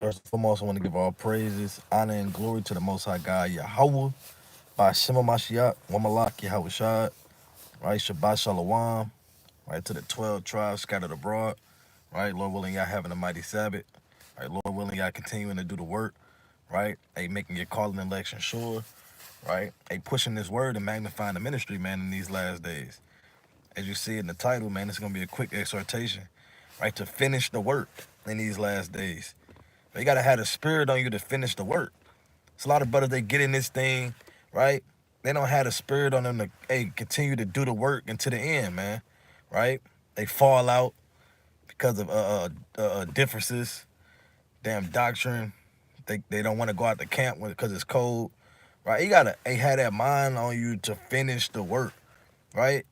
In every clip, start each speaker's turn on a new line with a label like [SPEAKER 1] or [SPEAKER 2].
[SPEAKER 1] First and foremost, I want to give all praises, honor, and glory to the Most High God, Yahweh, by Shema Mashiach, Wamalak, Yahweh Shad, right? Shabbat Shalom, right? To the 12 tribes scattered abroad, right? Lord willing, y'all having a mighty Sabbath, right? Lord willing, y'all continuing to do the work, right? Hey, making your calling and election sure, right? Hey, pushing this word and magnifying the ministry, man, in these last days. As you see in the title, man, it's going to be a quick exhortation, right? To finish the work in these last days. You got to have the spirit on you to finish the work. It's a lot of brothers, they get in this thing, right? They don't have the spirit on them to, hey, continue to do the work until the end, man, right? They fall out because of differences, damn doctrine. They don't want to go out to camp because it's cold, right? You got to have that mind on you to finish the work, right?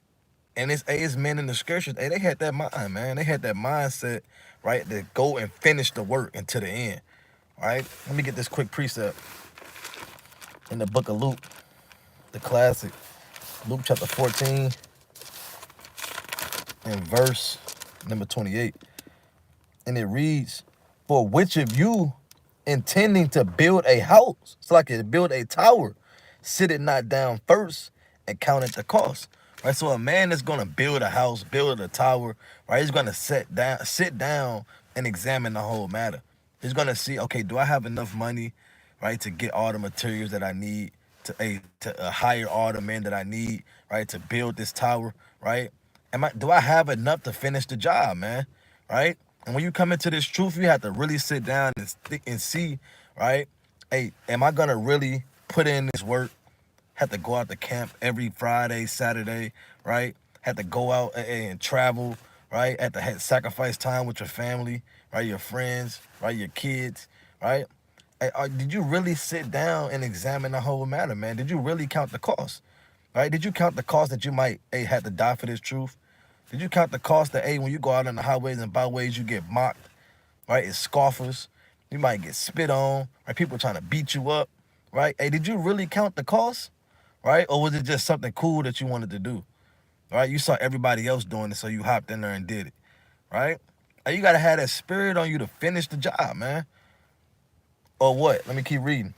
[SPEAKER 1] And it's men in the scriptures, they had that mind, man. They had that mindset, right, to go and finish the work until the end, right? Let me get this quick precept in the book of Luke, the classic. Luke chapter 14 and verse number 28. And it reads, "For which of you intending to build a house, it's like to build a tower, sit it not down first and count it the cost." Right? So a man that's gonna build a house, build a tower, right? He's gonna sit down and examine the whole matter. He's gonna see, okay, do I have enough money, right, to get all the materials that I need, to hire all the men that I need, right, to build this tower, right? Do I have enough to finish the job, man? Right? And when you come into this truth, you have to really sit down and see, right? Hey, am I gonna really put in this work? Have to go out to camp every Friday, Saturday, right? Have to go out and travel, right? Have to sacrifice time with your family, right? Your friends, right? Your kids, right? Hey, did you really sit down and examine the whole matter, man? Did you really count the cost, right? Did you count the cost that you might, hey, have to die for this truth? Did you count the cost that, hey, when you go out on the highways and byways, you get mocked, right? It's scoffers. You might get spit on, right? People trying to beat you up, right? Hey, did you really count the cost, right? Or was it just something cool that you wanted to do, right? You saw everybody else doing it, so you hopped in there and did it, right? Hey, you got to have that spirit on you to finish the job, man. Or what? Let me keep reading.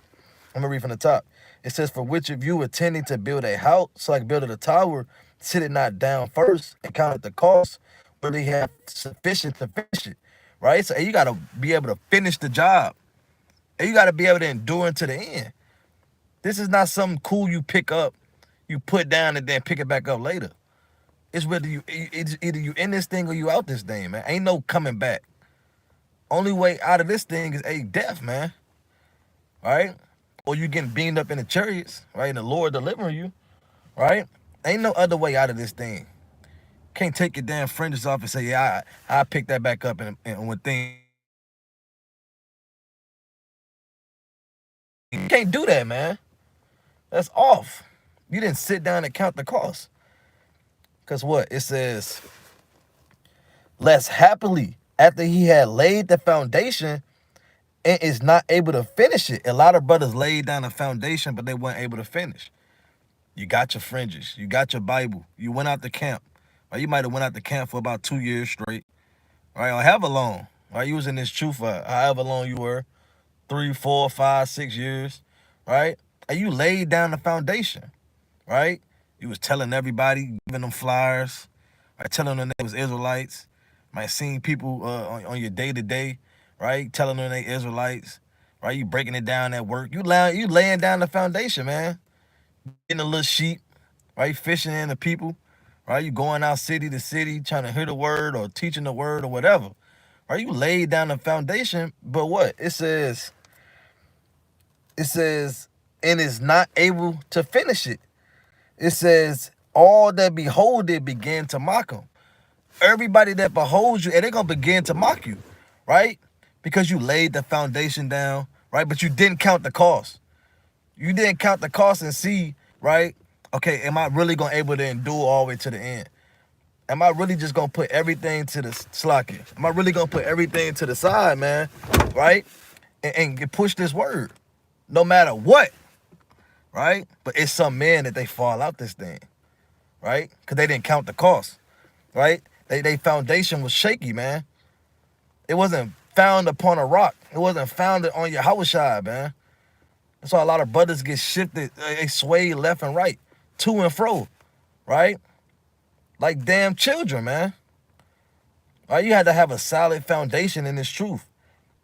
[SPEAKER 1] I'm going to read from the top. It says, "For which of you intending to build a house, like building a tower, sit it not down first and count the cost, whether he have sufficient to finish it," right? So you got to be able to finish the job. And you got to be able to endure to the end. This is not something cool you pick up, you put down, and then pick it back up later. It's either you in this thing or you out this thing, man. Ain't no coming back. Only way out of this thing is a death, man. Right? Or you getting beamed up in the chariots, right? And the Lord delivering you, right? Ain't no other way out of this thing. Can't take your damn fringes off and say, yeah, I pick that back up and when things. You can't do that, man. That's off. You didn't sit down and count the cost. Because what? It says, "Less happily, after he had laid the foundation and is not able to finish it." A lot of brothers laid down the foundation, but they weren't able to finish. You got your fringes. You got your Bible. You went out to camp. Or you might have went out to camp for about 2 years straight. Right? Or however long. Right? You was in this truth for however long you were. 3, 4, 5, 6 years. Right? And you laid down the foundation. Right? You was telling everybody, giving them flyers. Right? Telling them they was Israelites. Might seeing people on your day-to-day. Right? Telling them they Israelites. Right? You breaking it down at work. You laying down the foundation, man. Getting a little sheep, right? Fishing in the people, right? You going out city to city trying to hear the word or teaching the word or whatever, right? You laid down the foundation, but what? It says, and is not able to finish it. It says, all that behold it began to mock him. Everybody that beholds you, and they're going to begin to mock you, right? Because you laid the foundation down, right? But you didn't count the cost. You didn't count the cost and see, right? Okay, am I really gonna able to endure all the way to the end? Am I really just gonna put everything to the slack? Am I really gonna put everything to the side, man? Right? And push this word, no matter what, right? But it's some men that they fall out this thing, right? Because they didn't count the cost, right? They foundation was shaky, man. It wasn't found upon a rock. It wasn't founded on Yahushua, man. That's why a lot of brothers get shifted, they sway left and right, to and fro, right? Like damn children, man. Right? You had to have a solid foundation in this truth,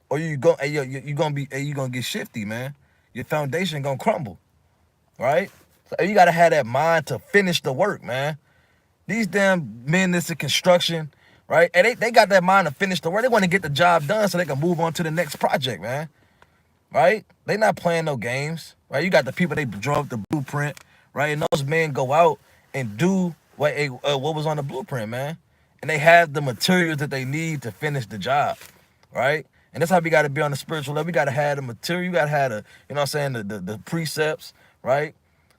[SPEAKER 1] or you gonna get shifty, man. Your foundation gonna crumble, right? So you gotta have that mind to finish the work, man. These damn men that's in construction, right? And they got that mind to finish the work. They want to get the job done so they can move on to the next project, man. Right? They not playing no games, right? You got the people, they draw up the blueprint, right? And those men go out and do what was on the blueprint, man. And they have the materials that they need to finish the job, right? And that's how we got to be on the spiritual level. We got to have the material. You got to have the, you know what I'm saying, the precepts, right?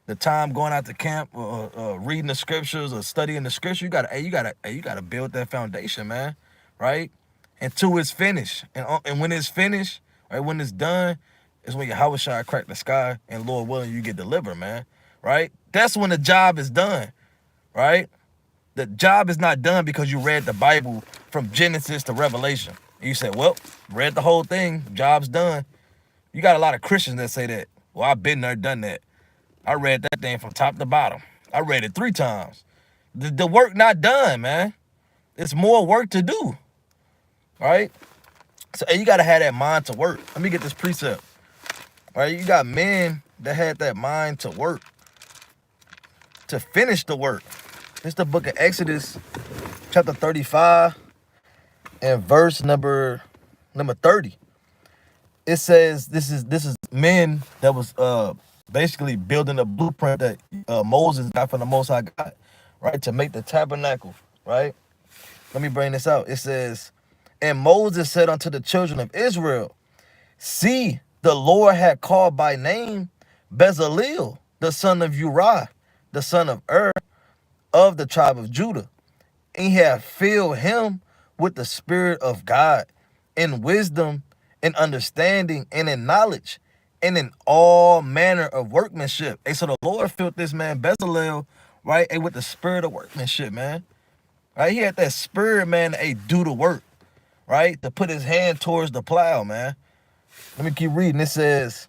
[SPEAKER 1] The time going out to camp, reading the scriptures or studying the scripture. You gotta build that foundation, man, right? Until it's finished, and when it's finished, right, when it's done, is when Yahweh shall crack the sky, and Lord willing, you get delivered, man, right? That's when the job is done, right? The job is not done because you read the Bible from Genesis to Revelation. You said, well, read the whole thing, job's done. You got a lot of Christians that say that. Well, I've been there, done that. I read that thing from top to bottom. I read it 3 times. The work not done, man. It's more work to do, right? So you got to have that mind to work. Let me get this precept, right? You got men that had that mind to work, to finish the work. It's the book of Exodus, chapter 35, and verse number 30. It says this is men that was basically building a blueprint that Moses got from the Most High God, right, to make the tabernacle, right? Let me bring this out. It says, and Moses said unto the children of Israel, see, the Lord had called by name Bezalel, the son of Uriah, the son of of the tribe of Judah. And he had filled him with the Spirit of God, in wisdom, in understanding, and in knowledge, and in all manner of workmanship. Hey, so the Lord filled this man Bezalel, right, hey, with the spirit of workmanship, man. Right? He had that spirit, man, to do the work, right? To put his hand towards the plow, man. Let me keep reading. It says,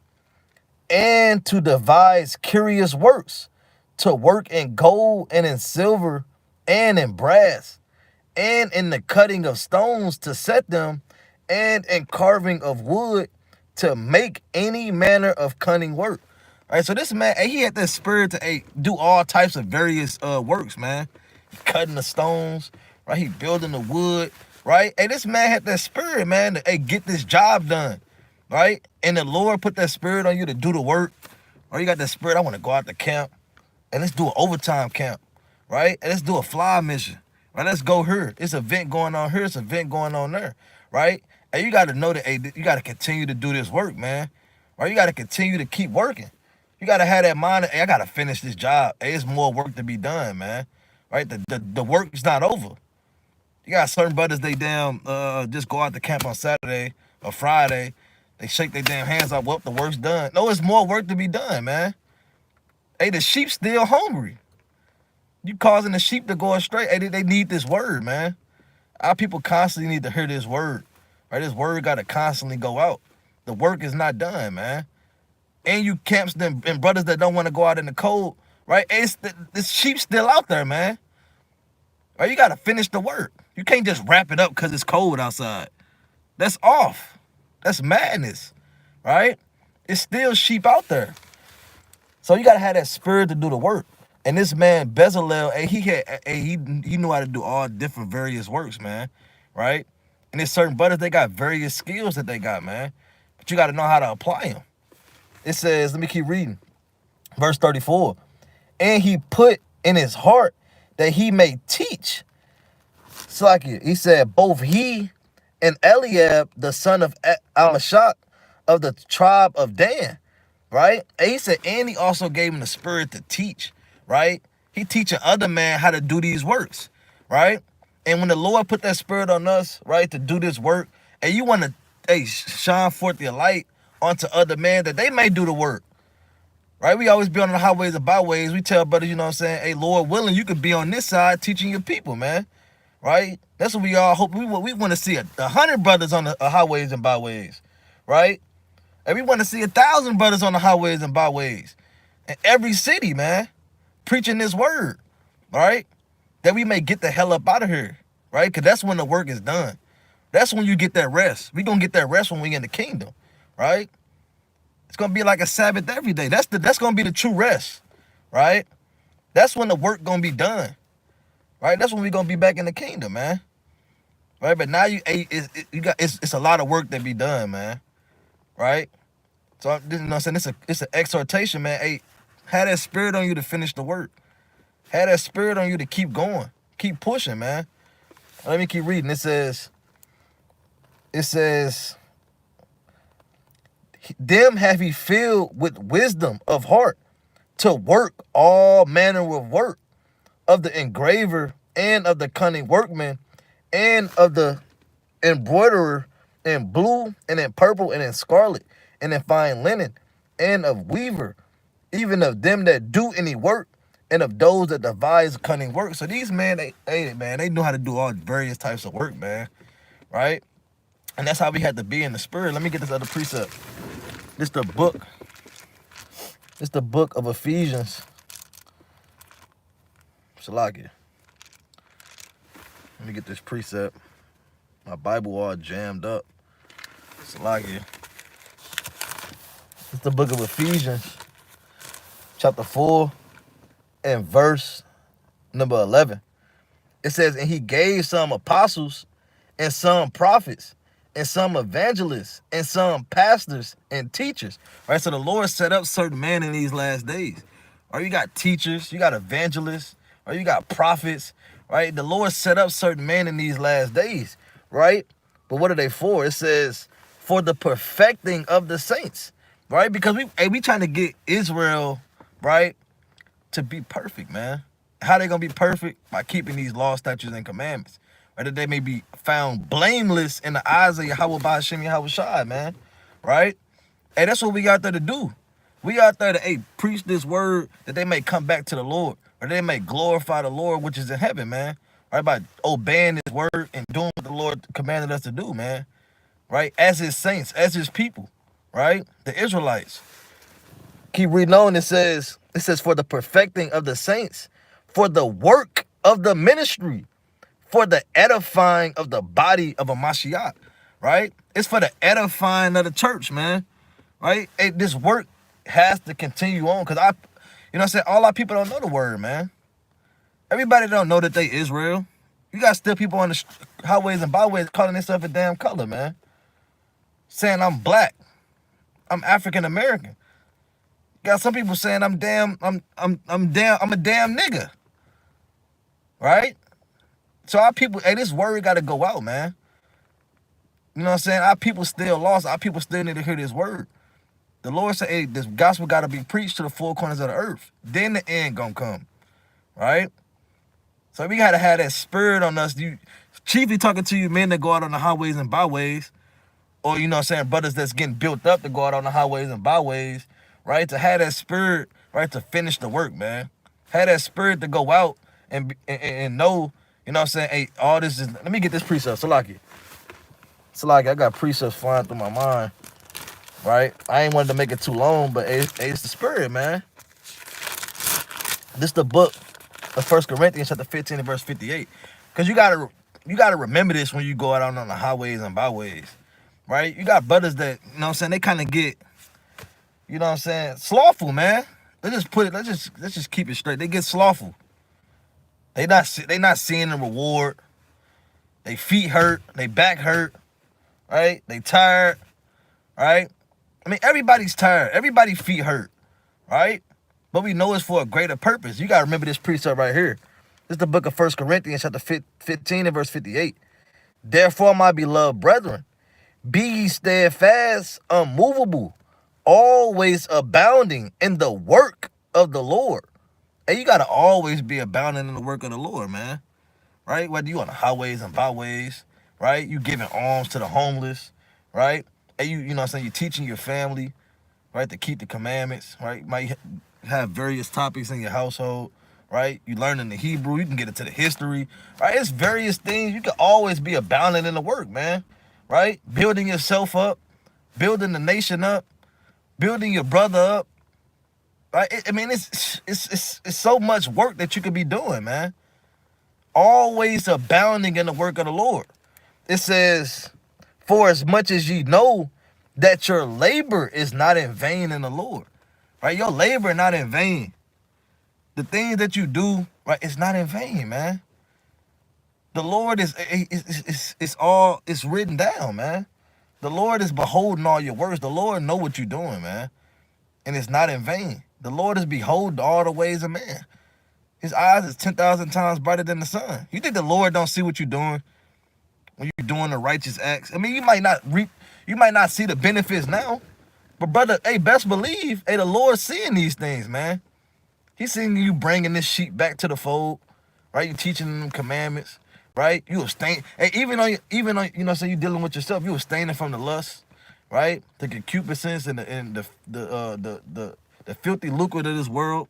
[SPEAKER 1] and to devise curious works, to work in gold and in silver and in brass, and in the cutting of stones to set them, and in carving of wood to make any manner of cunning work. All right, so this man, he had that spirit to do all types of various works, man. He cutting the stones, right? He building the wood, right? Hey, this man had that spirit, man, to get this job done, right? And the Lord put that spirit on you to do the work. Or you got that spirit, I want to go out to camp, and let's do an overtime camp, right? And let's do a fly mission, right? Let's go here. It's an event going on here. It's an event going on there, right? And you got to know that, hey, you got to continue to do this work, man. Right? You got to continue to keep working. You got to have that mind, hey, I got to finish this job. Hey, there's more work to be done, man. Right? The work is not over. You got certain brothers, they just go out to camp on Saturday or Friday. They shake their damn hands off, well, the work's done. No, it's more work to be done, man. Hey, the sheep still hungry. You causing the sheep to go astray. Hey, they need this word, man. Our people constantly need to hear this word. Right? This word got to constantly go out. The work is not done, man. And you camps and brothers that don't want to go out in the cold, right? It's this sheep still out there, man. Right? You got to finish the work. You can't just wrap it up because it's cold outside. That's off. That's madness, right? It's still sheep out there. So you got to have that spirit to do the work. And this man, Bezalel, he knew how to do all different various works, man, right? And there's certain brothers, they got various skills that they got, man. But you got to know how to apply them. It says, let me keep reading. Verse 34. And he put in his heart that he may teach. Slakia, he said, both he and Eliab, the son of Amashak of the tribe of Dan, right? And he said, and he also gave him the spirit to teach, right? He teaching other men how to do these works, right? And when the Lord put that spirit on us, right, to do this work, and you want to shine forth your light onto other men that they may do the work, right? We always be on the highways and byways. We tell brothers, you know what I'm saying, hey, Lord willing, you could be on this side teaching your people, man, right? That's what we all hope. We want to see 100 brothers on the highways and byways, right? And we want to see 1,000 brothers on the highways and byways in every city, man, preaching this word, right? That we may get the hell up out of here, right? Because that's when the work is done. That's when you get that rest. We gonna get that rest when we in the kingdom, right? It's gonna be like a Sabbath every day. That's gonna be the true rest, right? That's when the work gonna be done, right? That's when we gonna be back in the kingdom, man. Right? But now it's a lot of work that be done, man. Right? So you know what I'm saying, it's an exhortation, man. Hey, have that spirit on you to finish the work. Have that spirit on you to keep going, keep pushing, man. Let me keep reading. It says, them have he filled with wisdom of heart to work all manner of work of the engraver and of the cunning workman and of the embroiderer in blue and in purple and in scarlet and in fine linen and of weaver, even of them that do any work and of those that devise cunning work. So these men, they know how to do all various types of work, man, right? And that's how we had to be in the spirit. Let me get this other precept. This the book. It's the book of Ephesians. Salakia. Let me get this precept. My Bible all jammed up. Salakia. It's the book of Ephesians, chapter 4 and verse number 11. It says, and he gave some apostles and some prophets and some evangelists and some pastors and teachers. Right? So the Lord set up certain men in these last days. Right? You got teachers, you got evangelists, or you got prophets, right? The Lord set up certain men in these last days, right? But what are they for? It says, for the perfecting of the saints, right? Because we trying to get Israel, right, to be perfect, man. How they gonna be perfect? By keeping these laws, statutes, and commandments. Right? That they may be found blameless in the eyes of Yahweh Ba'ashem Yahweh Shai, man. Right? Hey, that's what we out there to do. We out there to preach this word that they may come back to the Lord, or they may glorify the Lord which is in heaven, man. Right? By obeying his word and doing what the Lord commanded us to do, man. Right? As his saints, as his people, right? The Israelites. Keep reading on. It says, for the perfecting of the saints, for the work of the ministry, for the edifying of the body of a Mashiach, right? It's for the edifying of the church, man, right? Hey, this work has to continue on, because you know what I'm saying, all our people don't know the word, man. Everybody don't know that they Israel. You got still people on the highways and byways calling themselves a damn color, man. Saying I'm black. I'm African American. Got some people saying I'm a damn nigga. Right? So our people, hey, this word got to go out, man. You know what I'm saying? Our people still lost. Our people still need to hear this word. The Lord said, hey, this gospel got to be preached to the four corners of the earth. Then the end gonna come. Right? So we got to have that spirit on us. You chiefly talking to you men that go out on the highways and byways. Or, you know what I'm saying, brothers that's getting built up to go out on the highways and byways. Right? To have that spirit, right, to finish the work, man. Have that spirit to go out and know, you know what I'm saying, hey, all this is, let me get this precept, Salaki, I got precepts flying through my mind, right? I ain't wanted to make it too long, but it's the spirit, man. This is the book of 1 Corinthians chapter 15 and verse 58. Because you gotta remember this when you go out on the highways and byways, right? You got brothers that, you know what I'm saying, they kind of get, you know what I'm saying, slothful, man. Let's just keep it straight. They get slothful. They not seeing the reward. They feet hurt. They back hurt. Right? They tired. Right? I mean, everybody's tired. Everybody's feet hurt. Right? But we know it's for a greater purpose. You got to remember this precept right here. This is the book of 1 Corinthians chapter 15 and verse 58. Therefore, my beloved brethren, be ye steadfast, unmovable, always abounding in the work of the Lord. And you got to always be abounding in the work of the Lord, man. Right? Whether you on the highways and byways, right? You giving alms to the homeless, right? And you know what I'm saying, you're teaching your family, right, to keep the commandments, right? You might have various topics in your household, right? You learning the Hebrew, you can get into the history, right? It's various things. You can always be abounding in the work, man, right? Building yourself up, building the nation up, building your brother up. Right? I mean, it's so much work that you could be doing, man. Always abounding in the work of the Lord. It says, for as much as ye know that your labor is not in vain in the Lord. Right? Your labor not in vain. The things that you do, right, it's not in vain, man. The Lord it's written down, man. The Lord is beholding all your works. The Lord know what you're doing, man. And it's not in vain. The Lord is beholding all the ways of man. His eyes is 10,000 times brighter than the sun. You think the Lord don't see what you're doing when you're doing the righteous acts? I mean, you might not see the benefits now, but brother, hey, best believe, hey, the Lord's seeing these things, man. He's seeing you bringing this sheep back to the fold, right? You teaching them commandments, right? You abstain. Hey, even on you know, so you dealing with yourself, you abstaining from the lust, right? The concupiscence and the filthy lucre of this world,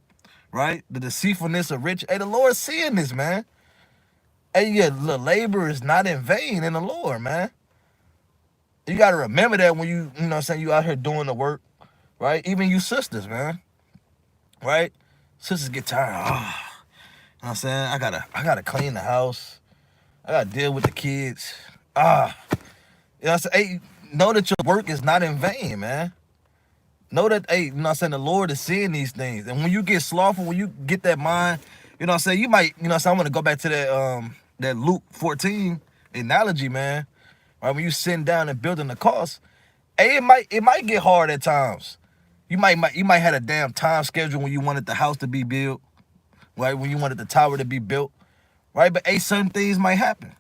[SPEAKER 1] right? The deceitfulness of rich. Hey, the Lord's seeing this, man. Hey, yeah, the labor is not in vain in the Lord, man. You got to remember that when you know what I'm saying, you out here doing the work, right? Even you sisters, man, right? Sisters get tired. Oh, you know what I'm saying? I gotta clean the house. I gotta deal with the kids. You know what I'm saying? Hey, know that your work is not in vain, man. Know that, hey, you know what I'm saying, the Lord is seeing these things. And when you get slothful, when you get that mind, you know what I'm saying, you might, you know what I'm saying, I'm gonna go back to that Luke 14 analogy, man. Right, when you sitting down and building the cost, hey, it might get hard at times. You might have a damn time schedule when you wanted the house to be built, right? When you wanted the tower to be built, right? But hey, certain things might happen.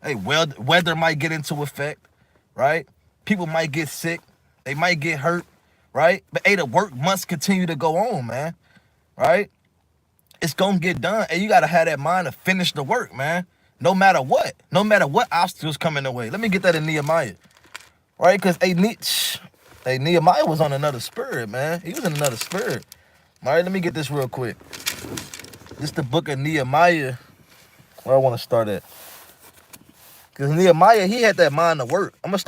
[SPEAKER 1] Hey, weather might get into effect, right? People might get sick, they might get hurt, right? But hey, the work must continue to go on, man, right? It's gonna get done, and you gotta have that mind to finish the work, man. No matter what obstacles come in the way. Let me get that in Nehemiah, right? Because Nehemiah was on another spirit, man. He was in another spirit. All right, let me get this real quick. This is the book of Nehemiah, where I want to start at. Because Nehemiah, he had that mind to work. I'm gonna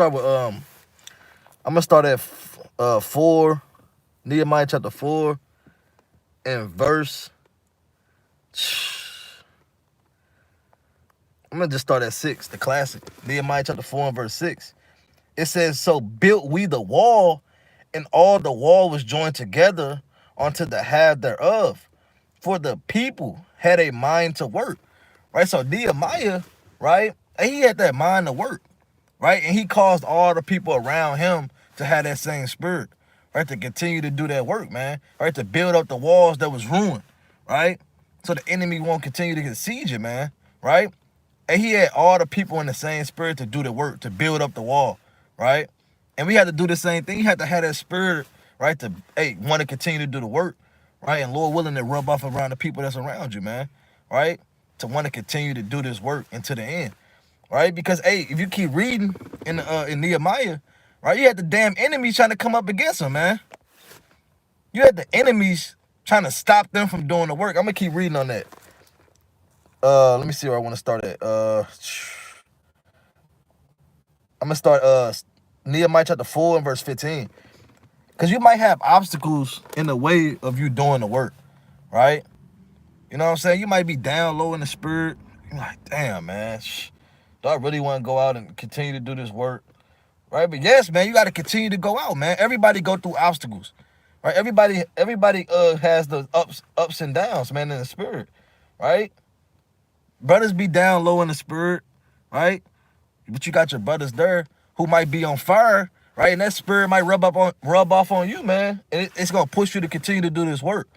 [SPEAKER 1] start at 4, Nehemiah chapter 4, and verse. I'm gonna just start at 6, the classic. Nehemiah chapter 4 and verse 6. It says, so built we the wall, and all the wall was joined together unto the half thereof. For the people had a mind to work. Right? So Nehemiah, right? He had that mind to work. Right? And he caused all the people around him to have that same spirit. Right? To continue to do that work, man. Right? To build up the walls that was ruined. Right? So the enemy won't continue to besiege it, man. Right? And he had all the people in the same spirit to do the work, to build up the wall, right? And we had to do the same thing. You had to have that spirit, right, to, hey, want to continue to do the work, right? And Lord willing to rub off around the people that's around you, man, right? To want to continue to do this work until the end, right? Because, hey, if you keep reading in Nehemiah, right, you had the damn enemies trying to come up against him, man. You had the enemies trying to stop them from doing the work. I'm going to keep reading on that. Let me see where I want to start at. I'm gonna start Nehemiah chapter 4 and verse 15. Because you might have obstacles in the way of you doing the work, right? You know what I'm saying? You might be down low in the spirit. You're like, damn, man, do I really want to go out and continue to do this work? Right? But yes, man, you got to continue to go out, man. Everybody go through obstacles, right? Everybody has the ups and downs, man, in the spirit, right? Brothers be down low in the spirit, right? But you got your brothers there who might be on fire, right? And that spirit might rub off on you, man. And it's gonna push you to continue to do this work,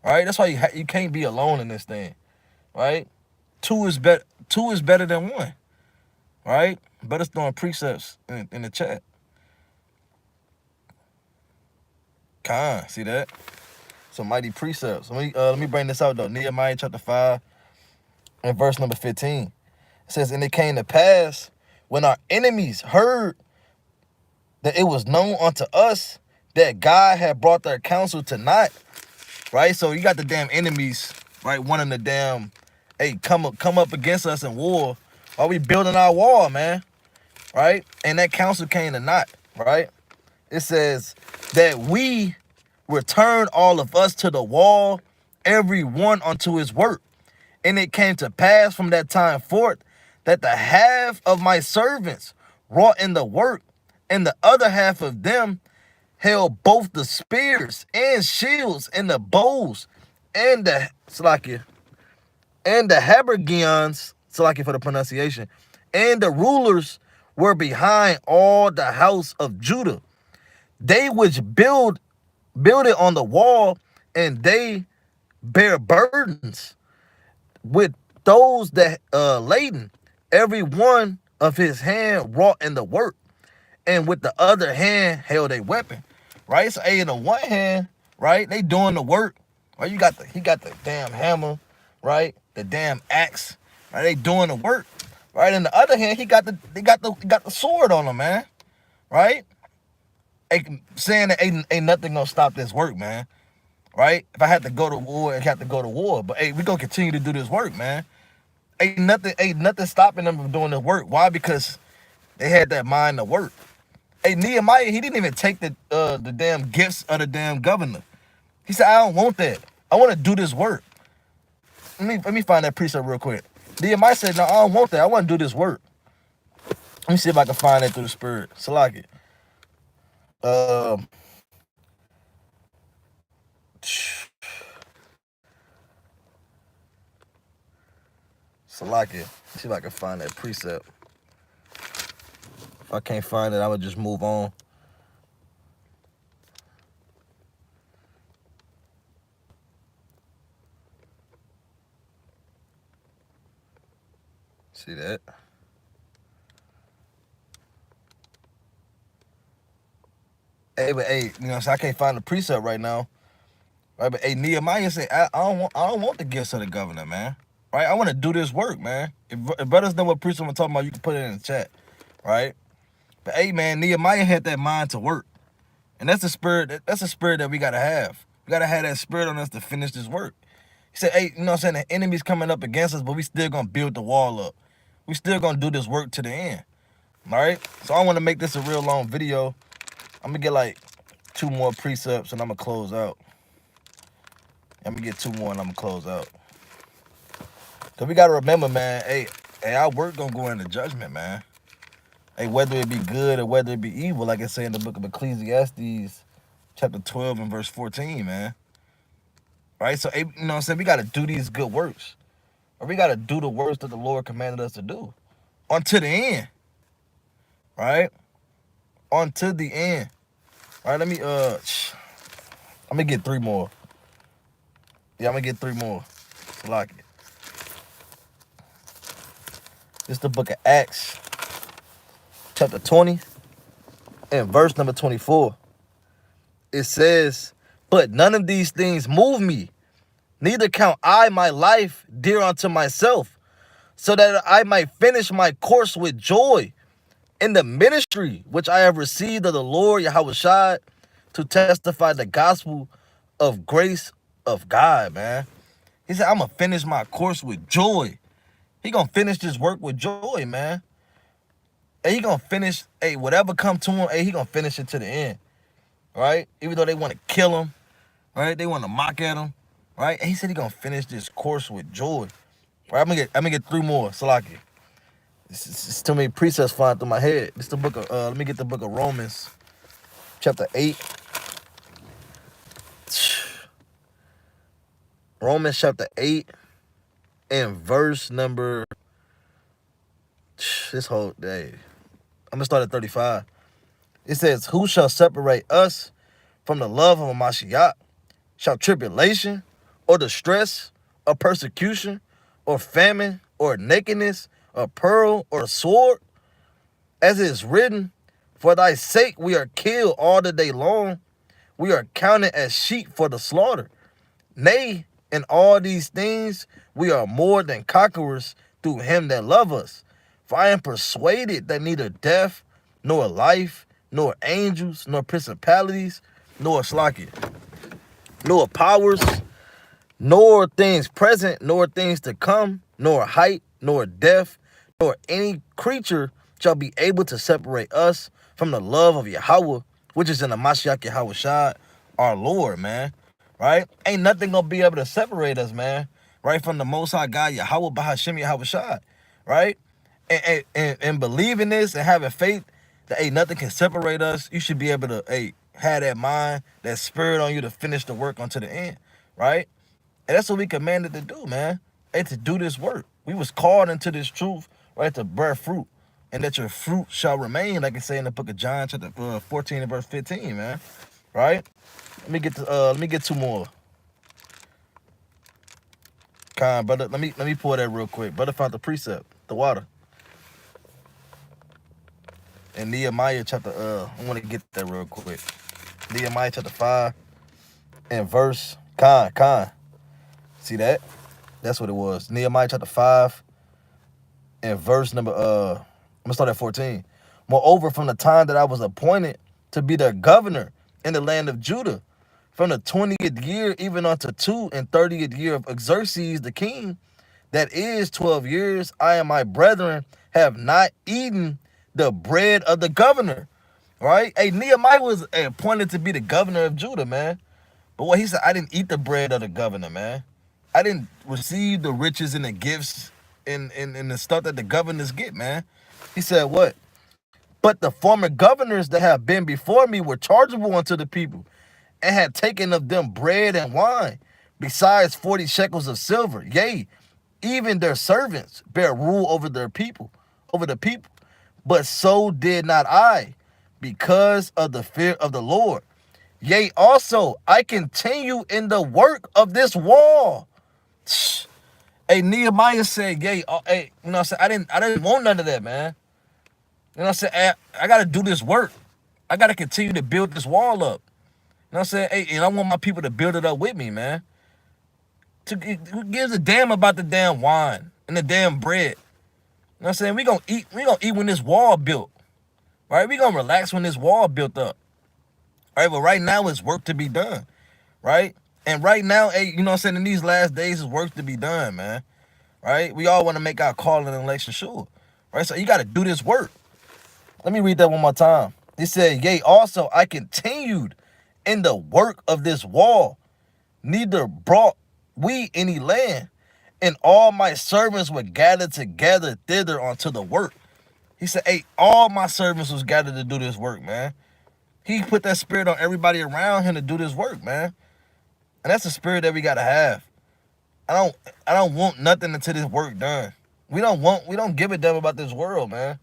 [SPEAKER 1] right? That's why you can't be alone in this thing, right? Two is better than one, right? Brothers throwing precepts in the chat. See that? Some mighty precepts. Let me bring this out though. Nehemiah chapter 5. In verse number 15, it says, and it came to pass when our enemies heard that it was known unto us that God had brought their counsel to naught, right? So you got the damn enemies, right, wanting to damn, hey, come up against us in war while we building our wall, man, right? And that counsel came to naught, right? It says that we return all of us to the wall, every one unto his work. And it came to pass from that time forth that the half of my servants wrought in the work, and the other half of them held both the spears and shields and the bows and the Salakia and the habergeons, Salakia for the pronunciation, and the rulers were behind all the house of Judah. They which build it on the wall, and they bear burdens with those that laden, every one of his hand wrought in the work, and with the other hand held a weapon. Right? So in the one hand, right, they doing the work. Right? He got the damn hammer, right? The damn axe. Right? They doing the work. Right? In the other hand, he got the sword on him, man. Right? Saying that ain't nothing gonna stop this work, man. Right? If I had to go to war, I have to go to war. But hey, we gonna continue to do this work, man. Ain't nothing stopping them from doing the work. Why? Because they had that mind to work. Hey, Nehemiah, he didn't even take the damn gifts of the damn governor. He said, I don't want that. I want to do this work. Let me find that precept real quick. Nehemiah said, no, I don't want that. I want to do this work. Let me see if I can find that through the spirit. Salaki. Salaki. See if I can find that precept. If I can't find it, I would just move on. See that? Hey, but hey, so I can't find the precept right now. Right, but hey, Nehemiah said, I don't want the gifts of the governor, man. Right? I want to do this work, man. If brothers know what precept I'm talking about, you can put it in the chat. Right? But hey, man, Nehemiah had that mind to work. And that's the spirit, that we gotta have. We gotta have that spirit on us to finish this work. He said, hey, the enemy's coming up against us, but we still gonna build the wall up. We still gonna do this work to the end. All right? So I want to make this a real long video. I'm gonna get like 2 more precepts and I'm gonna close out. I'm gonna get 2 more and I'm gonna close out. Cause we gotta remember, man, hey, our work gonna go into judgment, man. Hey, whether it be good or whether it be evil, like it say in the book of Ecclesiastes, chapter 12 and verse 14, man. Right? So, we gotta do these good works. Or we gotta do the works that the Lord commanded us to do. Unto the end. Right? Unto the end. All right, I'm gonna get 3 more. Yeah, I'm gonna get 3 more. Like it. This is the book of Acts, chapter 20, and verse number 24. It says, but none of these things move me, neither count I my life dear unto myself, so that I might finish my course with joy in the ministry which I have received of the Lord Yahushua, to testify the gospel of grace of God, man. He said, I'm going to finish my course with joy. He going to finish this work with joy, man. And he going to finish, whatever come to him, he going to finish it to the end, right? Even though they want to kill him, right? They want to mock at him, right? And he said he going to finish this course with joy. Right? I'm gonna get 3 more, Salaki. It's too many precepts flying through my head. It's the book of, let me get the book of Romans, chapter 8. Romans chapter 8 and verse number, this whole day. I'm gonna start at 35. It says, who shall separate us from the love of Mashiach? Shall tribulation, or distress, or persecution, or famine, or nakedness, or peril, or sword? As it is written, for thy sake we are killed all the day long. We are counted as sheep for the slaughter. Nay, in all these things we are more than conquerors through him that love us. For I am persuaded that neither death, nor life, nor angels, nor principalities, nor slakia, nor powers, nor things present, nor things to come, nor height, nor depth, nor any creature shall be able to separate us from the love of Yahweh, which is in the Mashiach Yahushua, our Lord, man. Right? Ain't nothing gonna be able to separate us, man. Right? From the Most High God, Yahweh Bahashim Yahushua. Right? And believing this and having faith that ain't nothing can separate us, you should be able to have that mind, that spirit on you to finish the work unto the end. Right? And that's what we commanded to do, man. To do this work. We was called into this truth, right, to bear fruit. And that your fruit shall remain, like it say in the book of John, chapter 14 and verse 15, man. Right? Let me get two more. Brother, let me pour that real quick. Brother found the precept, the water. In Nehemiah chapter, I want to get that real quick. Nehemiah chapter 5 and verse, see that? That's what it was. Nehemiah chapter 5 and verse number, I'm going to start at 14. Moreover, from the time that I was appointed to be their governor in the land of Judah, from the 20th year even unto 2 and 30th year of Xerxes the king, that is 12 years, I and my brethren have not eaten the bread of the governor. Right? Nehemiah was appointed to be the governor of Judah, man. But what he said, I didn't eat the bread of the governor, man. I didn't receive the riches and the gifts and the stuff that the governors get, man. He said, what? But the former governors that have been before me were chargeable unto the people, and had taken of them bread and wine, besides 40 shekels of silver. Yea, even their servants bear rule over the people. But so did not I, because of the fear of the Lord. Yea, also I continue in the work of this wall. Nehemiah said, you know what I'm saying? I didn't want none of that, man. You know what I'm saying? I gotta do this work. I gotta continue to build this wall up. You know what I'm saying? And I want my people to build it up with me, man. Who gives a damn about the damn wine and the damn bread? You know what I'm saying? We gonna eat when this wall built. Right? We gonna relax when this wall built up. Right? But right now it's work to be done. Right? And right now, you know what I'm saying, in these last days, it's work to be done, man. Right? We all want to make our call and election sure. Right? So you got to do this work. Let me read that one more time. It said, yea, also I continued in the work of this wall, neither brought we any land, and all my servants were gathered together thither unto the work. He said, all my servants was gathered to do this work, man. He put that spirit on everybody around him to do this work, man. And that's the spirit that we gotta have. I don't want nothing until this work done. We don't give a damn about this world, man.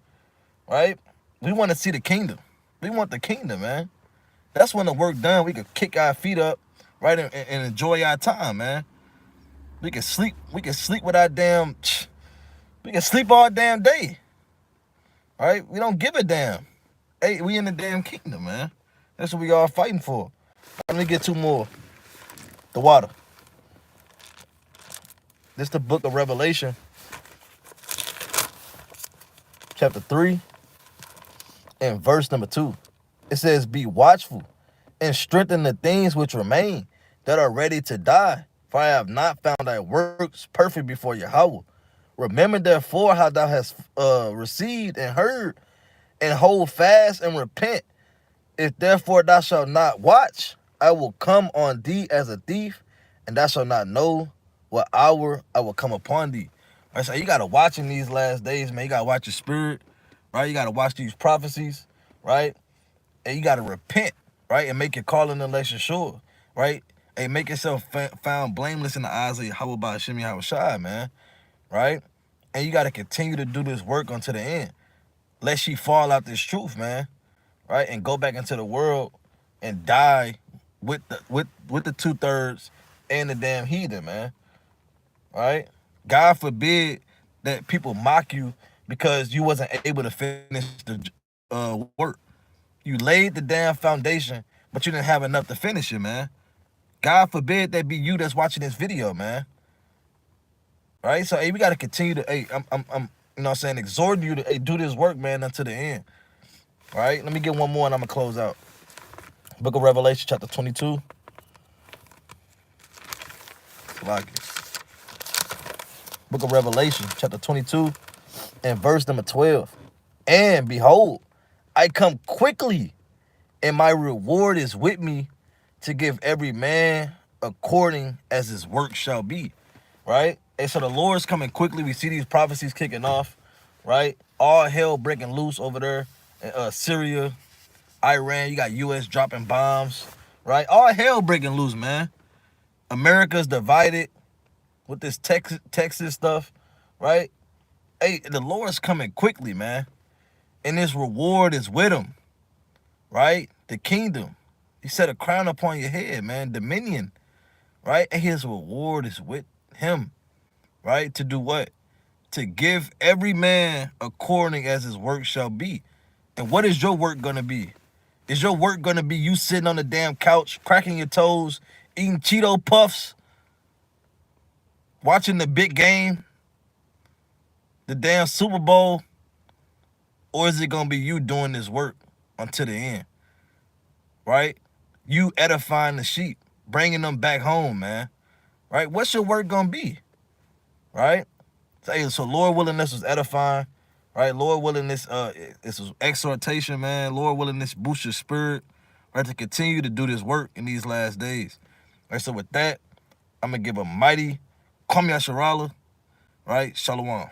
[SPEAKER 1] Right? We want to see the kingdom. We want the kingdom, man. That's when the work done. We can kick our feet up, right, and enjoy our time, man. We can sleep. We can sleep with our damn. We can sleep all damn day. Right? We don't give a damn. We in the damn kingdom, man. That's what we all fighting for. Let me get two more. The water. This is the book of Revelation, chapter 3, and verse number 2. It says, be watchful and strengthen the things which remain that are ready to die, for I have not found thy works perfect before Yahweh. Remember therefore how thou hast received and heard, and hold fast and repent. If therefore thou shalt not watch, I will come on thee as a thief, and thou shalt not know what hour I will come upon thee. Right, so you got to watch in these last days, man. You got to watch your spirit, right? You got to watch these prophecies, right? And you got to repent, right? And make your call and election sure, right? And make yourself found blameless in the eyes of Yahweh Ba'ashim Yahushua, man, right? And you got to continue to do this work unto the end, lest ye fall out this truth, man, right? And go back into the world and die with the 2/3 and the damn heathen, man, right? God forbid that people mock you because you wasn't able to finish the work. You laid the damn foundation, but you didn't have enough to finish it, man. God forbid that be you that's watching this video, man. Right? So, we got to continue to, I'm you know what I'm saying, exhort you to do this work, man, until the end. All right? Let me get one more and I'm going to close out. Book of Revelation, chapter 22. Like it. Book of Revelation, chapter 22, and verse number 12. And behold, I come quickly, and my reward is with me to give every man according as his work shall be, right? And so the Lord's coming quickly. We see these prophecies kicking off, right? All hell breaking loose over there in Syria, Iran. You got U.S. dropping bombs, right? All hell breaking loose, man. America's divided with this Texas stuff, right? Hey, the Lord's coming quickly, man. And his reward is with him, right? The kingdom. He set a crown upon your head, man. Dominion, right? And his reward is with him, right? To do what? To give every man according as his work shall be. And what is your work going to be? Is your work going to be you sitting on the damn couch, cracking your toes, eating Cheeto Puffs, watching the big game, the damn Super Bowl? Or is it going to be you doing this work until the end, right? You edifying the sheep, bringing them back home, man, right? What's your work going to be, right? So Lord willing, this was edifying, right? Lord willing, this was exhortation, man. Lord willing, this boost your spirit, right, to continue to do this work in these last days. Right, so with that, I'm going to give a mighty Kwame Asharala, right? Shalom.